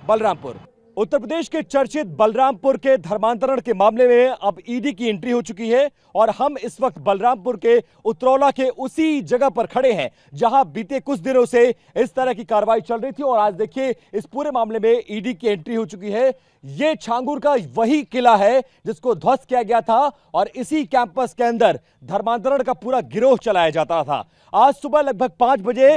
बलरामपुर। उत्तर प्रदेश के चर्चित बलरामपुर के धर्मांतरण के मामले में अब ईडी की एंट्री हो चुकी है और हम इस वक्त बलरामपुर के उतरौला के उसी जगह पर खड़े हैं जहां बीते कुछ दिनों से इस तरह की कार्रवाई चल रही थी और आज देखिए इस पूरे मामले में ईडी की एंट्री हो चुकी है। ये छांगुर का वही किला है जिसको ध्वस्त किया गया था और इसी कैंपस के अंदर धर्मांतरण का पूरा गिरोह चलाया जाता था। आज सुबह लगभग 5 बजे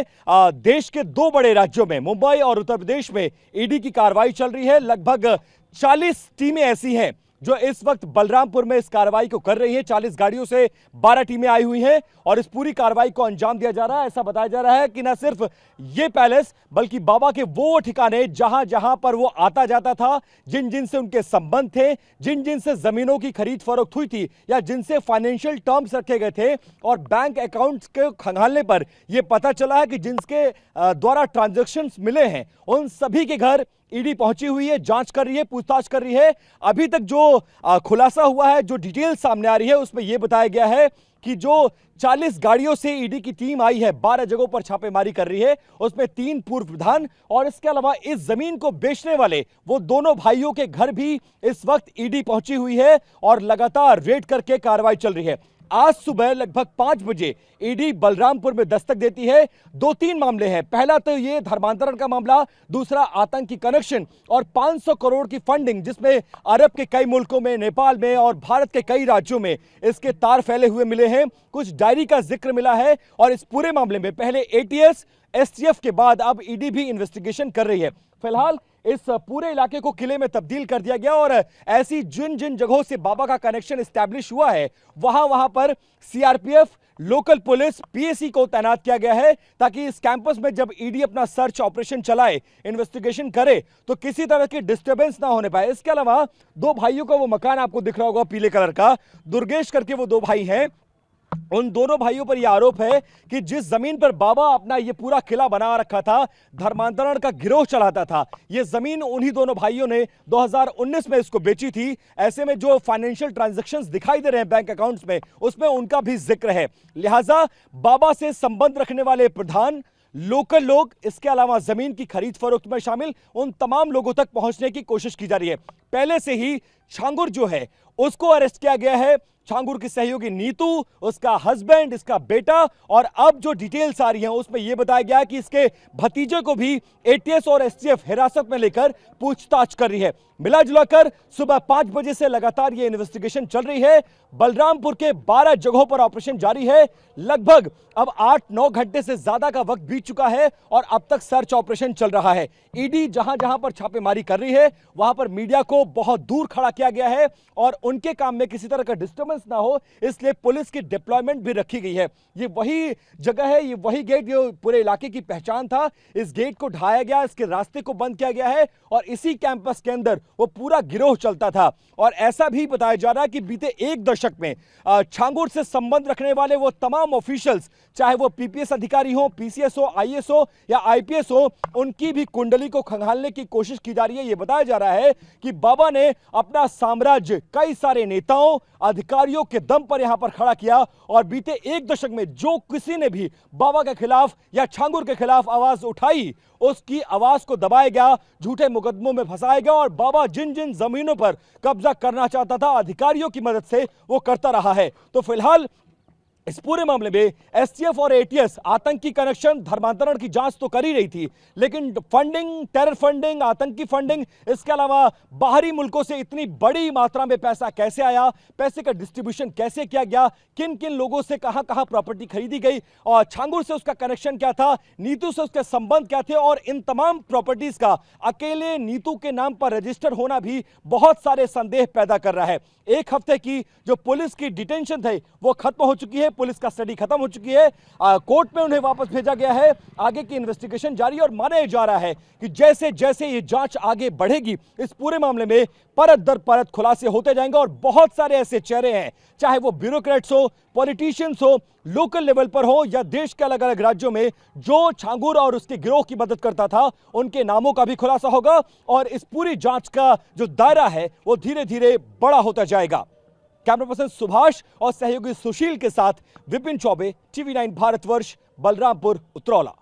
देश के 2 बड़े राज्यों में मुंबई और उत्तर प्रदेश में ईडी की कार्रवाई चल रही है। लगभग 40 टीमें ऐसी हैं जो इस वक्त बलरामपुर में इस कार्रवाई को कर रही है। 40 गाड़ियों से 12 टीमें आई हुई हैं और इस पूरी कार्रवाई को अंजाम दिया जा रहा है। ऐसा बताया जा रहा है कि न सिर्फ ये पैलेस बल्कि बाबा के वो ठिकाने जहां जहां पर वो आता जाता था, जिन जिन से उनके संबंध थे, जिन जिन से जमीनों की खरीद फरोख्त हुई थी या जिनसे फाइनेंशियल टर्म्स रखे गए थे और बैंक अकाउंट्स के खंगालने पर यह पता चला है कि जिनके द्वारा ट्रांजैक्शंस मिले हैं उन सभी के घर ईडी पहुंची हुई है, जांच कर रही है, पूछताछ कर रही है। अभी तक जो खुलासा हुआ है, जो डिटेल सामने आ रही है, उसमें यह बताया गया है कि जो 40 गाड़ियों से ईडी की टीम आई है, 12 जगहों पर छापेमारी कर रही है, उसमें 3 पूर्व प्रधान और इसके अलावा इस जमीन को बेचने वाले वो दोनों भाइयों के घर भी इस वक्त ईडी पहुंची हुई है और लगातार रेड करके कार्रवाई चल रही है। आज सुबह लगभग 5 बजे ईडी बलरामपुर में दस्तक देती है। 2-3 मामले हैं। पहला तो ये धर्मांतरण का मामला, दूसरा आतंकी कनेक्शन और 500 करोड़ की फंडिंग जिसमें अरब के कई मुल्कों में, नेपाल में और भारत के कई राज्यों में इसके तार फैले हुए मिले हैं। कुछ डायरी का जिक्र मिला है और इस पूरे मामले में पहले एटीएस, एसटीएफ के बाद अब ईडी भी इन्वेस्टिगेशन कर रही है। फिलहाल इस पूरे इलाके को किले में तब्दील कर दिया गया और ऐसी जिन जिन जगहों से बाबा का कनेक्शन एस्टैब्लिश हुआ है वहां पर सीआरपीएफ, लोकल पुलिस, पीएसी को तैनात किया गया है ताकि इस कैंपस में जब ईडी अपना सर्च ऑपरेशन चलाए, इन्वेस्टिगेशन करे तो किसी तरह की डिस्टर्बेंस ना होने पाए। इसके अलावा 2 भाइयों का वो मकान आपको दिख रहा होगा पीले कलर का, दुर्गेश करके वो 2 भाई हैं। उन दोनों भाइयों पर यह आरोप है कि जिस जमीन पर बाबा अपना यह पूरा किला बना रखा था, धर्मांतरण का गिरोह चलाता था, यह जमीन उन्हीं दोनों भाइयों ने 2019 में इसको बेची थी। ऐसे में जो फाइनेंशियल ट्रांजैक्शंस दिखाई दे रहे हैं बैंक अकाउंट्स में, उसमें उनका भी जिक्र है। लिहाजा बाबा से संबंध रखने वाले प्रधान, लोकल लोग, इसके अलावा जमीन की खरीद फरोख्त में शामिल उन तमाम लोगों तक पहुंचने की कोशिश की जा रही है। पहले से ही छांगुर जो है उसको अरेस्ट किया गया है। छांगुर की सहयोगी नीतू, उसका हस्बैंड, इसका बेटा और अब जो डिटेल्स आ रही हैं उसमें यह बताया गया कि इसके भतीजे को भी एटीएस और एसटीएफ हिरासत में लेकर पूछताछ कर रही है। मिला जुलाकर सुबह 5 बजे से लगातार यह इन्वेस्टिगेशन चल रही है। बलरामपुर के 12 जगहों पर ऑपरेशन जारी है। लगभग अब 8-9 घंटे से ज्यादा का वक्त बीत चुका है और अब तक सर्च ऑपरेशन चल रहा है। ईडी जहां जहां पर छापेमारी कर रही है वहां पर मीडिया को बहुत दूर खड़ा किया गया है और उनके काम में किसी तरह का डिस्टर्बेंस ना हो इसलिए पुलिस की डिप्लॉयमेंट भी रखी गई है। ये वही जगह है, ये वही गेट जो पूरे इलाके की पहचान था। इस गेट को ढाया गया, इसके रास्ते को बंद किया गया है और इसी कैंपस के अंदर वो पूरा गिरोह चलता था। और ऐसा भी बताया जा रहा है कि बीते 1 दशक में छांगुर से संबंध रखने वाले वो तमाम ऑफिशियल्स, चाहे वो पीपीएस अधिकारी हो, पीसीएस हो, आईएएस हो या आईपीएस हो, उनकी भी कुंडली को खंगालने की कोशिश की जा रही है। यह बताया जा रहा है कि बाबा ने अपना साम्राज्य कई सारे नेताओं, अधिकारियों के दम पर यहां पर खड़ा किया और बीते 1 दशक में जो किसी ने भी बाबा के खिलाफ या छांगुर के खिलाफ आवाज उठाई उसकी आवाज को दबाया गया, झूठे मुकदमों में फंसाया गया और बाबा जिन जिन जमीनों पर कब्जा करना चाहता था अधिकारियों की मदद से वो करता रहा है। तो फिलहाल इस पूरे मामले में एसटीएफ और एटीएस आतंकी कनेक्शन, धर्मांतरण की जांच तो कर ही रही थी, लेकिन फंडिंग, टेरर फंडिंग, आतंकी फंडिंग, इसके अलावा बाहरी मुल्कों से इतनी बड़ी मात्रा में पैसा कैसे आया, पैसे का डिस्ट्रीब्यूशन कैसे किया गया, किन किन लोगों से कहां कहां प्रॉपर्टी खरीदी गई और छांगुर से उसका कनेक्शन क्या था, नीतू से उसके संबंध क्या थे और इन तमाम प्रॉपर्टीज का अकेले नीतू के नाम पर रजिस्टर होना भी बहुत सारे संदेह पैदा कर रहा है। 1 हफ्ते की जो पुलिस की डिटेंशन थी वो खत्म हो चुकी है, पुलिस का स्टडी खत्म हो चुकी है, कोर्ट में उन्हें वापस भेजा गया है। आगे की इन्वेस्टिगेशन जारी और माना जा रहा है कि जैसे जैसे ये जांच आगे बढ़ेगी इस पूरे मामले में परत दर परत खुलासे होते जाएंगे और बहुत सारे ऐसे चेहरे हैं, चाहे वो ब्यूरोक्रेट्स हो, पॉलिटिशियंस हो, लोकल लेवल पर हो या देश के अलग अलग राज्यों में, जो छांगुर और उसके गिरोह की मदद करता था उनके नामों का भी खुलासा होगा और इस पूरी जांच का जो दायरा है वो धीरे धीरे बड़ा होता जाएगा। कैमरा पर्सन सुभाष और सहयोगी सुशील के साथ विपिन चौबे, टीवी 9 भारतवर्ष, बलरामपुर, उतरौला।